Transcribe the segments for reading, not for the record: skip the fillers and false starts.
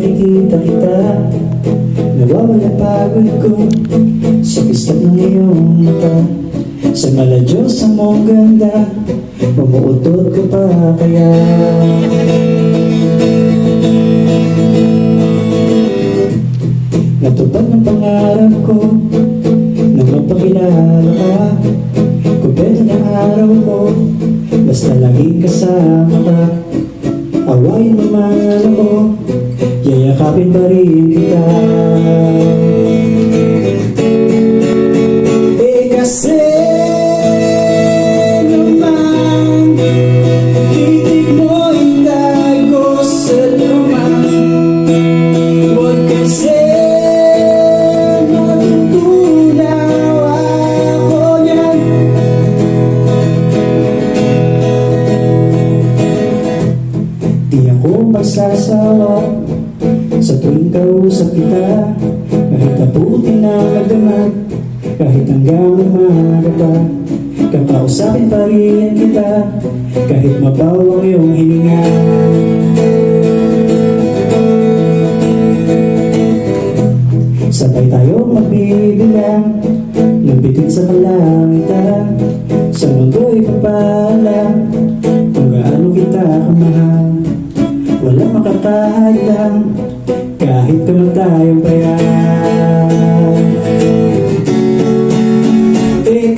makikita kita, nawawala pagod ko sa kislap ng iyong mata. Sa maladyos sa mong ganda, umuutot ka pa kaya. Natupad ng pangarap ko nang mapakilala ka. Kumpleto na araw ko, basta laging kasama ka. Awayin mo man ako, yayakapin pa rin kita. Kasi naman, titig mo'y tago sa laman. Huwag kasi matutunaw ako niyan. Di ako magsasawa sa tuwing kausap kita, kahit abutin na magdamag, kahit hanggang umaga pa. Kakausapin pa rin kita, kahit mabaw ang iyong hininga. Sabay tayo magbibilang ng bitin sa kalangitan. Sa mundo'y papaalam kung gaano kita kamahal. Walang makapahadlang kahit kailan tayong bayan.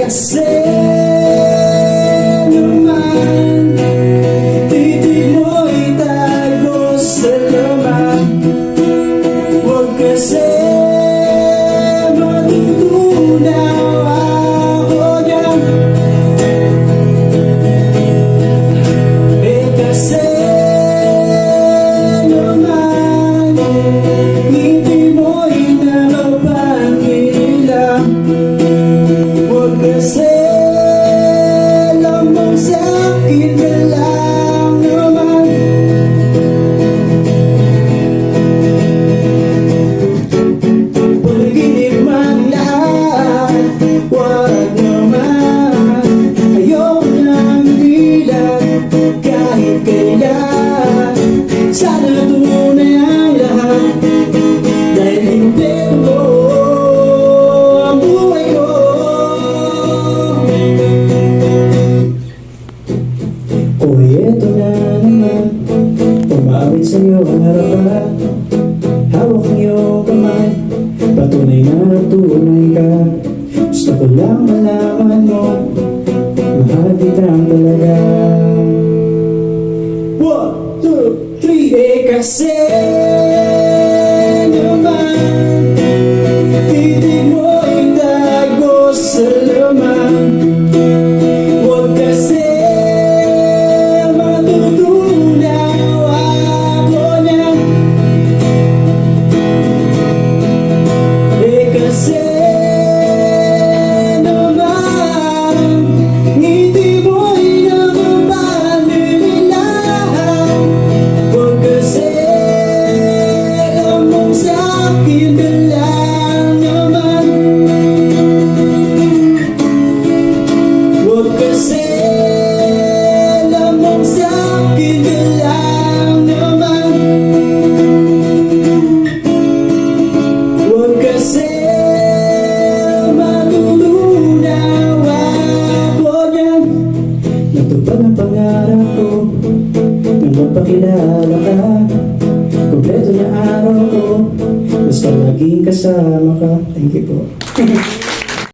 Kasi naman, titig mo'y tago sa laman. Huwag kasi matutunaw ako niyan. Kasi naman, ngiti mo'y nakapangililang. Huwag kasi lamang sa'kin ka lang naman. Panaginip man lahat, huwag naman. Ayaw nang bilang kahit kailan. Sana tunay ang lahat, dahil hindi mo ang buhay ko. Uy, eto na naman, umawit sa'yo ang harapan. Hawak ang iyong kamay, patunay na tunay ka. Gusto ko lang malaman mo, mahal kitang talaga. 1, 2, 3. Kasi naman, titig mo'y tago sa laman. Huwag kasi matutunaw ako niyan. Kasi naman, ngiti mo'y nakapangililang. Huwag kasi lamang sa'kin ka lang naman. Huwag kasi lamang sa'kin ka lang naman. Huwag kasi matutunaw ako niyan. Natupad ang pangarap ko nang mapakilala ka. Kumpleto na araw ko, basta laging kasama ka. Thank you po.